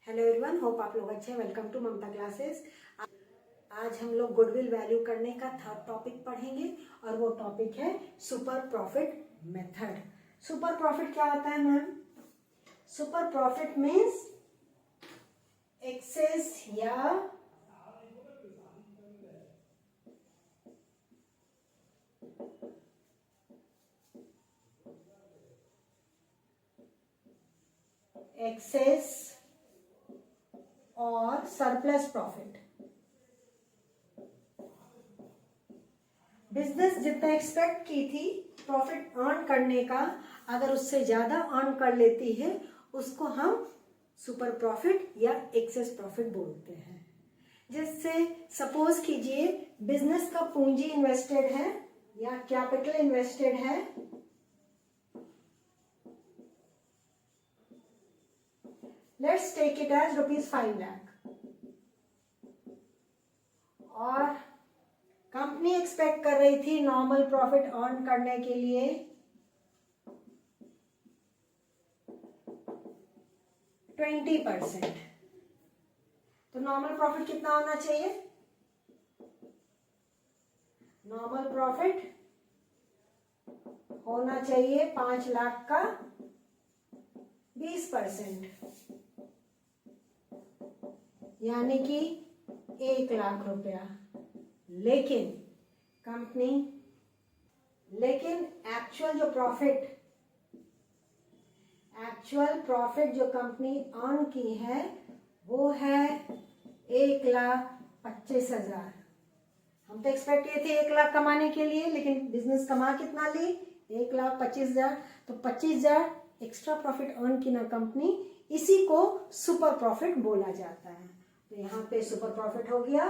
Hello everyone, hope आप लोग अच्छे हैं। Welcome to Mamta classes. आज हम लोग गुडविल वैल्यू करने का थर्ड टॉपिक पढ़ेंगे और वो टॉपिक है super profit method. Super profit क्या होता है ma'am? Super profit means excess या एक्सेस और सरप्लस प्रॉफिट। बिजनेस जितना एक्सपेक्ट की थी प्रॉफिट अर्न करने का, अगर उससे ज्यादा अर्न कर लेती है उसको हम सुपर प्रॉफिट या एक्सेस प्रॉफिट बोलते हैं। जिससे सपोज कीजिए बिजनेस का पूंजी इन्वेस्टेड है या कैपिटल इन्वेस्टेड है, let's take it as ₹5 lakh, और कंपनी एक्सपेक्ट कर रही थी नॉर्मल प्रॉफिट अर्न करने के लिए 20%। तो नॉर्मल प्रॉफिट कितना होना चाहिए? नॉर्मल प्रॉफिट होना चाहिए 5 लाख का 20%, यानी कि 1 लाख रुपया। लेकिन एक्चुअल प्रॉफिट जो कंपनी अर्न की है वो है 1,25,000। हम तो एक्सपेक्ट किए थे 1 लाख कमाने के लिए, लेकिन बिजनेस कमा कितना ली? 1,25,000। तो 25,000 एक्स्ट्रा प्रॉफिट अर्न की ना कंपनी, इसी को सुपर प्रॉफिट बोला जाता है। तो यहाँ पे सुपर प्रॉफिट हो गया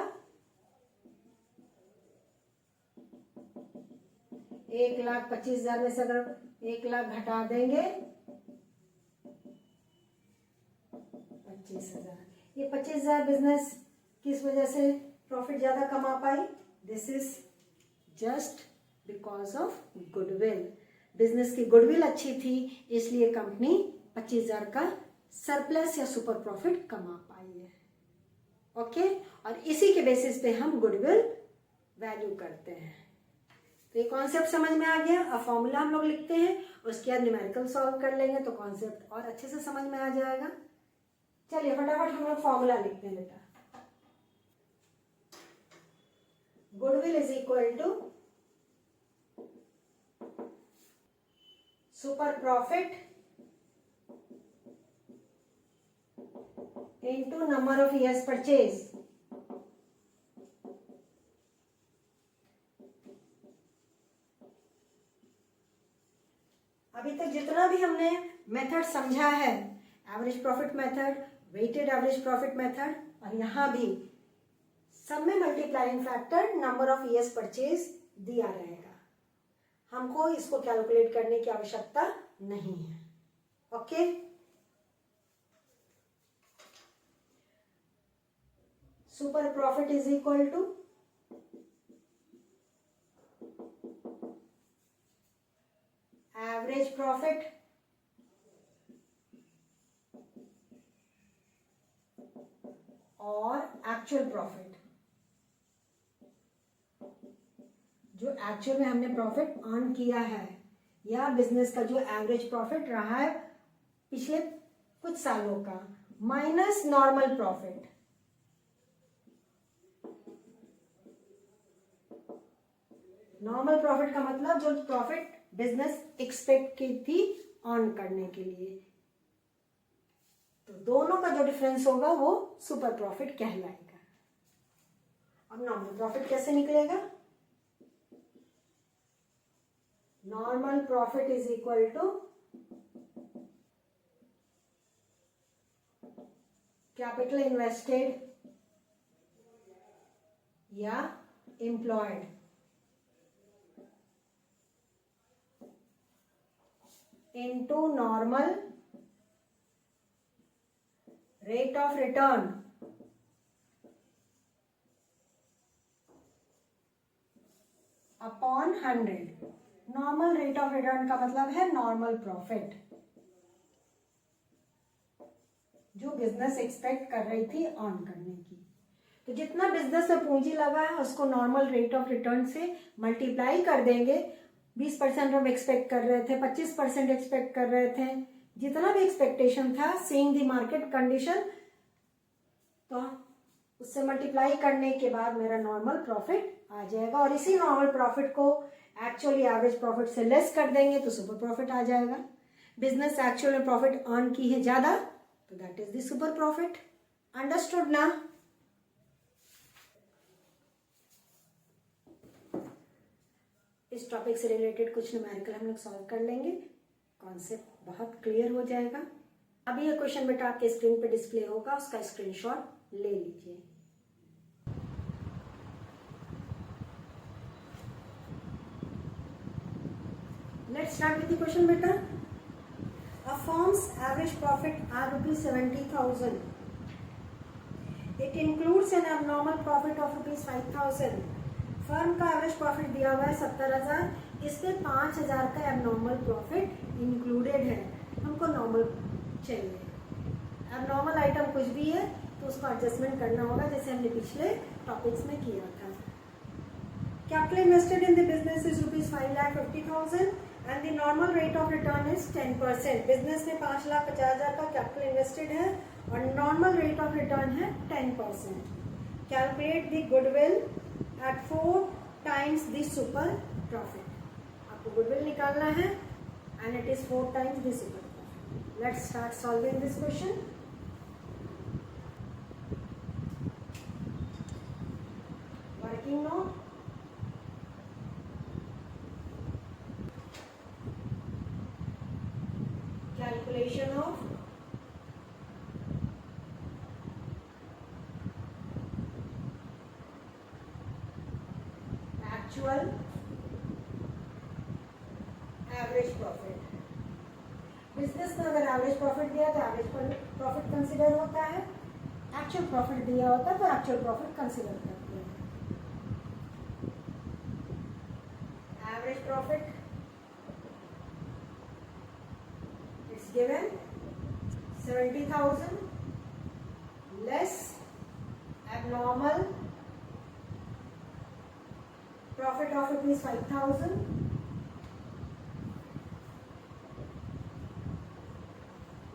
1,25,000 में से अगर 1 लाख घटा देंगे 25,000। ये 25,000 बिजनेस किस वजह से प्रॉफिट ज्यादा कमा पाई? This is just because of goodwill. Business की गुडविल अच्छी थी, इसलिए कंपनी 25,000 का सरप्लस या सुपर प्रॉफिट कमा पाई है। ओके, और इसी के बेसिस पे हम गुडविल वैल्यू करते हैं। तो ये कॉन्सेप्ट समझ में आ गया। अब फॉर्मूला हम लोग लिखते हैं, उसके बाद न्यूमेरिकल सॉल्व कर लेंगे तो कॉन्सेप्ट और अच्छे से समझ में आ जाएगा। चलिए फटाफट हम लोग फॉर्मूला लिखते हैं बेटा। Goodwill is equal to super profit into number of years purchase. अभी तक जितना भी हमने मेथड समझा है, average profit method, weighted average profit method, और यहां भी सब में multiplying factor number of years purchase दिया रहेगा। हमको इसको कैलकुलेट करने की आवश्यकता नहीं है। Okay, super profit is equal to average profit और एक्चुअल प्रॉफिट। जो एक्चुअल में हमने प्रॉफिट अर्न किया है या बिजनेस का जो एवरेज प्रॉफिट रहा है पिछले कुछ सालों का, minus normal profit. Normal profit का मतलब जो प्रॉफिट बिजनेस एक्सपेक्ट की थी अर्न करने के लिए। तो दोनों का जो डिफरेंस होगा वो सुपर प्रॉफिट कहलाएगा। अब नॉर्मल प्रॉफिट कैसे निकलेगा? Normal profit is equal to capital invested या employed into normal rate of return upon 100। Normal rate of return का मतलब है नॉर्मल प्रॉफिट। जो बिजनेस एक्सपेक्ट कर रही थी अर्न करने की। तो जितना बिजनेस में पूंजी लगा है उसको नॉर्मल रेट ऑफ रिटर्न से मल्टीप्लाई कर देंगे। 20% हम एक्सपेक्ट कर रहे थे, 25% एक्सपेक्ट कर रहे थे, जितना भी एक्सपेक्टेशन था सीइंग द मार्केट कंडीशन, तो उससे मल्टीप्लाई करने के बाद मेरा नॉर्मल प्रॉफिट आ जाएगा। और इसी नॉर्मल प्रॉफिट को एक्चुअली एवरेज प्रॉफिट से लेस कर देंगे तो सुपर प्रॉफिट आ जाएगा। बिजनेस एक्चुअल में प्रॉफिट अर्न की है ज्यादा, तो that is the super profit. Understood ना? इस टॉपिक से रिलेटेड कुछ न्यूमेरिकल हम लोग सॉल्व कर लेंगे, कॉन्सेप्ट बहुत क्लियर हो जाएगा। अभी ये क्वेश्चन बेटा आपके स्क्रीन पे डिस्प्ले होगा, उसका स्क्रीनशॉट ले लीजिए। Let's start with the question बेटा। A firm's average profit are ₹70,000. It includes an abnormal profit of ₹5,000. Firm का एवरेज प्रॉफिट दिया हुआ है 70,000, इसमें 5,000 का एबनॉर्मल प्रॉफिट इंक्लूडेड है। हमको नॉर्मल चाहिए। एबनॉर्मल आइटम कुछ भी है तो उसको एडजस्टमेंट करना होगा, जैसे हमने पिछले टॉपिक्स में किया था। Capital invested in the business is ₹5,50,000 and the normal rate of return is 10%। Business में 5,50,000 का कैपिटल इन्वेस्टेड है और नॉर्मल रेट ऑफ रिटर्न है 10%। Calculate the goodwill at 4 times the super profit. आपको गुडविल निकालना है and it is 4 times the super profit. Let's start solving this question. Working note. Calculation of actual average profit. Business में अगर average profit दिया तो average profit consider होता है, actual profit दिया होता है तो एक्चुअल प्रॉफिट कंसीडर करते हैं। Average profit it's given 70,000 less abnormal profit of ₹5,000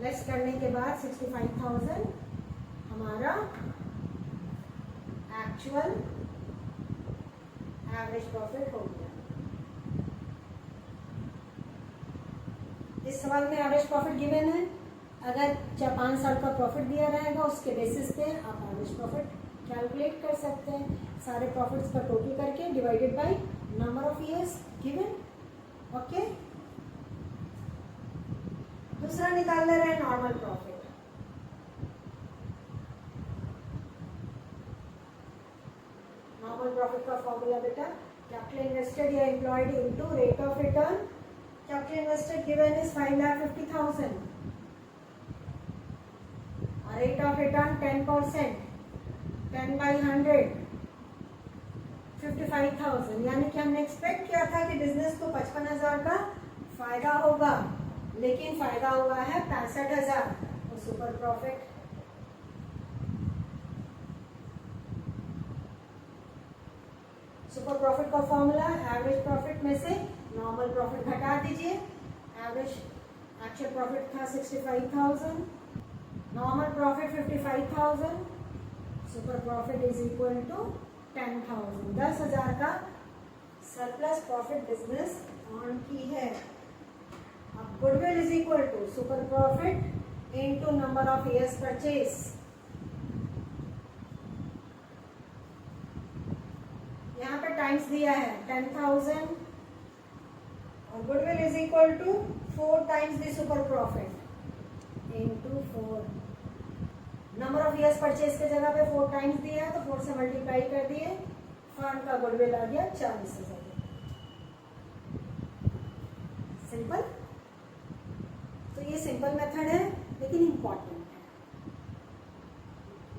less करने के बाद 65,000 हमारा एक्चुअल एवरेज प्रॉफिट हो गया। इस सवाल में एवरेज प्रॉफिट गिवन है। अगर 4-5 साल का प्रॉफिट दिया रहेगा उसके बेसिस पे आप एवरेज प्रॉफिट कैलकुलेट कर सकते हैं। सारे प्रॉफिट्स का टोटल करके divided by number of years given. Okay, दूसरा निकाल ले रहे हैं नॉर्मल प्रॉफिट। नॉर्मल प्रॉफिट का फॉर्मूला बेटा कैपिटल इन्वेस्टेड या employed into rate of return. Capital invested given is 5,50,000 और रेट ऑफ रिटर्न 10%, 10/100 55,000। यानी कि हमने एक्सपेक्ट किया था कि बिजनेस को 55,000 का फायदा होगा, लेकिन फायदा हुआ है 65,000। तो सुपर प्रॉफिट का फॉर्मूला एवरेज प्रॉफिट में से नॉर्मल प्रॉफिट घटा दीजिए। एवरेज एक्चुअल प्रॉफिट था 65,000, normal profit 55,000, super profit is equal to 10,000। 10,000 का सरप्लस प्रॉफिट बिजनेस अर्न की है। अब goodwill is equal to super profit into number of years purchase. यहाँ पे टाइम्स दिया है 10,000 और goodwill is equal to 4 times the super profit into 4। Number of years purchase के जगह पे 4 टाइम्स दिया है तो 4 से मल्टीप्लाई कर दिए, फर्म का गुडविल आ गया 40,000। सिंपल। तो ये सिंपल मेथड है लेकिन इंपॉर्टेंट है।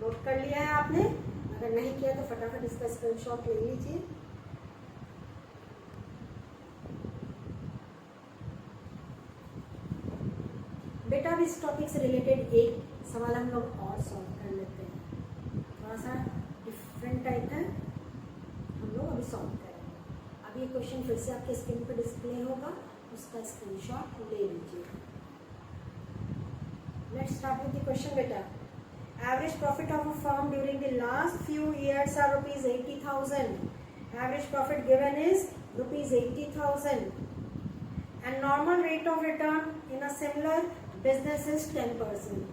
नोट कर लिया है आपने? अगर नहीं किया तो फटाफट इसका स्क्रीनशॉट ले लीजिए। बेटा अब इस टॉपिक से रिलेटेड एक सवाल हम लोग और सॉल्व कर लेते हैं, थोड़ा सा डिफरेंट टाइप है, हम लोग अभी सॉल्व करेंगे। अभी ये क्वेश्चन फिर से आपके स्क्रीन पर डिस्प्ले होगा, उसका स्क्रीनशॉट ले लीजिए। Let's start with the question बेटा। Average profit of a firm during the last few years are rupees 80,000. Average profit given is rupees 80,000. And normal rate of return in a similar business is 10%.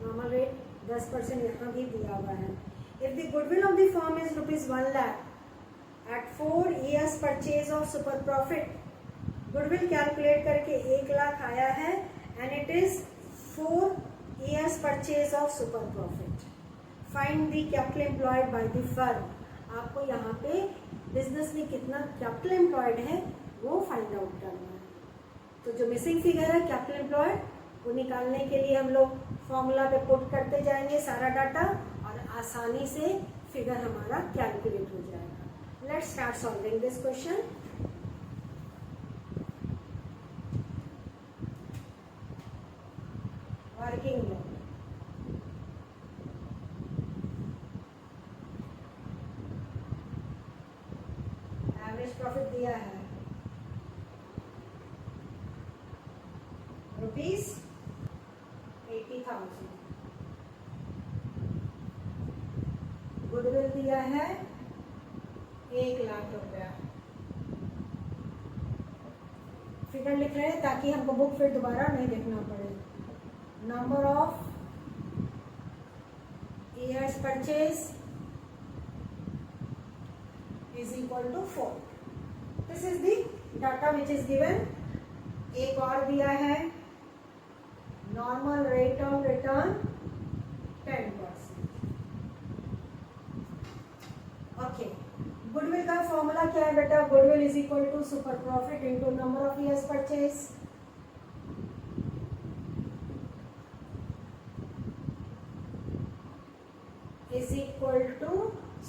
Normal rate 10% यहाँ भी दिया हुआ है। If the goodwill of the firm is rupees 1 lakh, at 4 years purchase of super profit, goodwill calculate करके 1 लाख आया है, and it is 4 years purchase of super profit. Find the capital employed by the firm. आपको यहाँ पे business में कितना capital employed है वो फाइंड आउट करना है। तो जो मिसिंग फिगर है कैपिटल एम्प्लॉयड, वो निकालने के लिए हम लोग फॉर्मूला पे पुट करते जाएंगे सारा डाटा, और आसानी से फिगर हमारा कैलकुलेट हो जाएगा। Let's start solving this question. Working low, average profit दिया है रुपीज 80,000, गुडविल दिया है 1 लाख रुपया। फिगर लिख रहे हैं ताकि हमको बुक फिर दोबारा नहीं देखना पड़े। Number of years purchase is equal to 4. This is the data which is given. एक और दिया है normal rate of return 10%. Okay. Goodwill का फॉर्मूला क्या है बेटा? Goodwill is equal to super profit into number of years purchase. Is equal to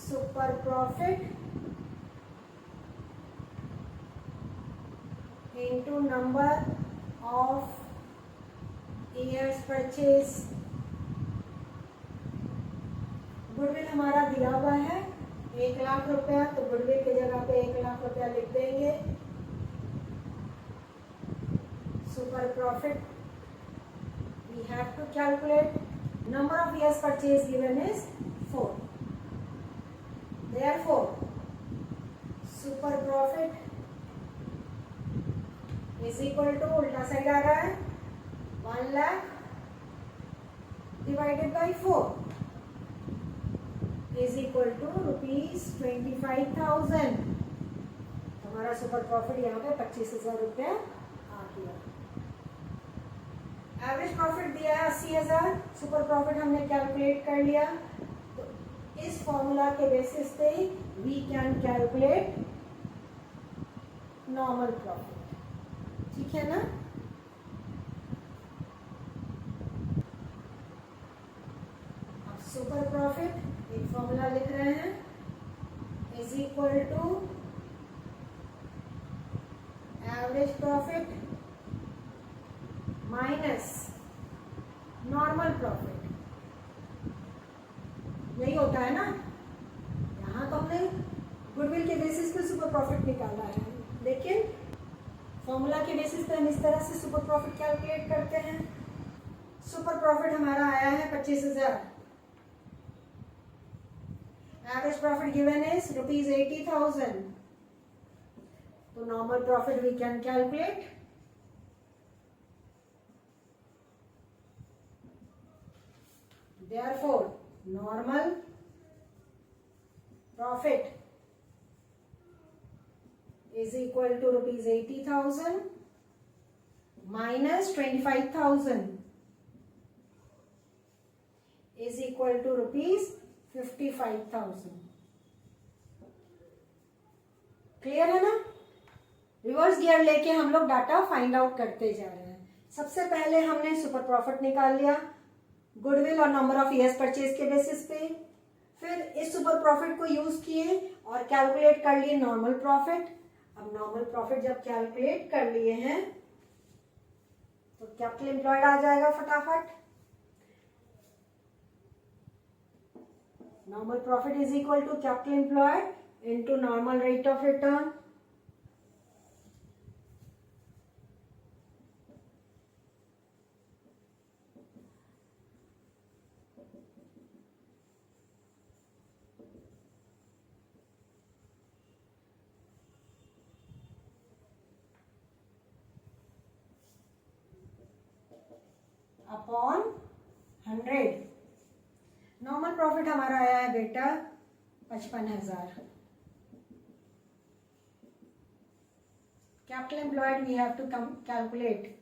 super profit into number of years purchase. Goodwill हमारा दिया हुआ है 1 लाख रुपया, तो गुडविल की जगह पे 1 लाख रुपया लिख देंगे। Super profit we have to calculate. Number of years purchase given is 4. Therefore, super profit is equal to, उल्टा साइड आ रहा है, 1 lakh divided by 4 is equal to rupees 25,000. हमारा सुपर प्रॉफिट यहाँ पे 25,000 रुपया आ गया। एवरेज प्रॉफिट दिया है 80,000, सुपर प्रॉफिट हमने कैलकुलेट कर लिया। तो इस फॉर्मूला के बेसिस पे we can calculate normal profit, ठीक है ना। अब सुपर प्रॉफिट एक फॉर्मूला लिख रहे हैं, is equal to average profit minus normal profit. यही होता है ना, यहाँ तो हमने गुडविल के बेसिस पे सुपर प्रॉफिट निकाला है, लेकिन फॉर्मूला के बेसिस पे हम इस तरह से सुपर प्रॉफिट कैलकुलेट करते हैं। सुपर प्रॉफिट हमारा आया है 25,000, average profit given is rupees 80,000, तो normal profit we can calculate. Therefore, normal profit is equal to rupees 80,000 minus 25,000 is equal to rupees 55,000. Clear है ना। रिवर्स गियर लेके हम लोग डाटा फाइंड आउट करते जा रहे हैं। सबसे पहले हमने सुपर प्रॉफिट निकाल लिया गुडविल और नंबर ऑफ ईयर्स परचेज के बेसिस पे, फिर इस सुपर प्रॉफिट को यूज किए और कैलकुलेट कर लिए नॉर्मल प्रॉफिट। अब नॉर्मल प्रॉफिट जब कैलकुलेट कर लिए हैं तो कैपिटल एम्प्लॉयड आ जाएगा फटाफट, normal profit is equal to capital employed into normal rate of return. Upon 100. Normal profit हमारा आया है बेटा 55,000. Capital employed we have to calculate.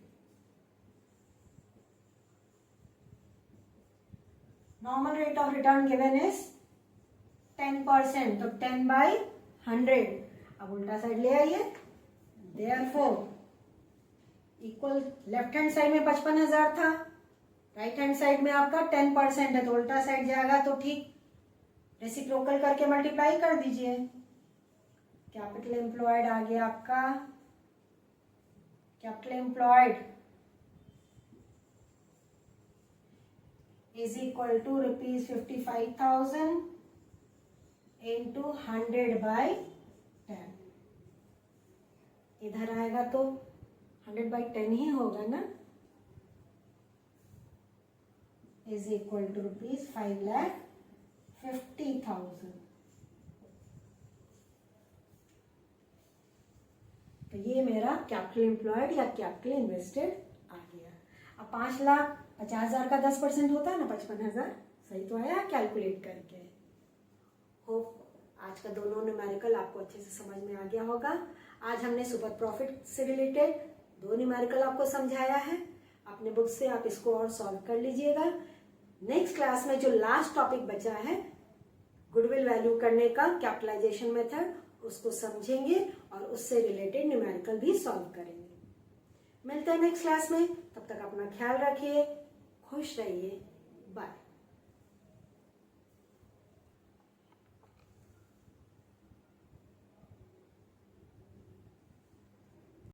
Normal rate of return given is 10%, तो 10/100. अब उल्टा साइड ले आइए. Therefore equal, left hand side में 55,000 था, राइट हैंड साइड में आपका 10% है, तो उल्टा साइड जाएगा तो ठीक रेसिप्रोकल करके मल्टीप्लाई कर दीजिए. कैपिटल एम्प्लॉयड आ गया आपका, capital employed is equal to ₹55,000 into 100/10. इधर आएगा तो 100/10 ही होगा ना, इज इक्वल टू ₹5,50,000. तो ये मेरा कैपिटल एम्प्लॉयड या कैपिटल इन्वेस्टेड आ गया. अब 5,50,000 का 10% होता है ना 55,000. सही तो आया कैलकुलेट करके. होप आज का दोनों न्यूमेरिकल आपको अच्छे से समझ में आ गया होगा. आज हमने सुपर प्रॉफिट से रिलेटेड 2 न्यूमेरिकल आपको समझाया है. अपने बुक से आप इसको और सॉल्व कर लीजिएगा. नेक्स्ट क्लास में जो लास्ट टॉपिक बचा है गुडविल वैल्यू करने का कैपिटलाइजेशन मेथड, उसको समझेंगे और उससे रिलेटेड न्यूमेरिकल भी सॉल्व करेंगे. मिलते हैं नेक्स्ट क्लास में. तब तक अपना ख्याल रखिए, खुश रहिए. बाय.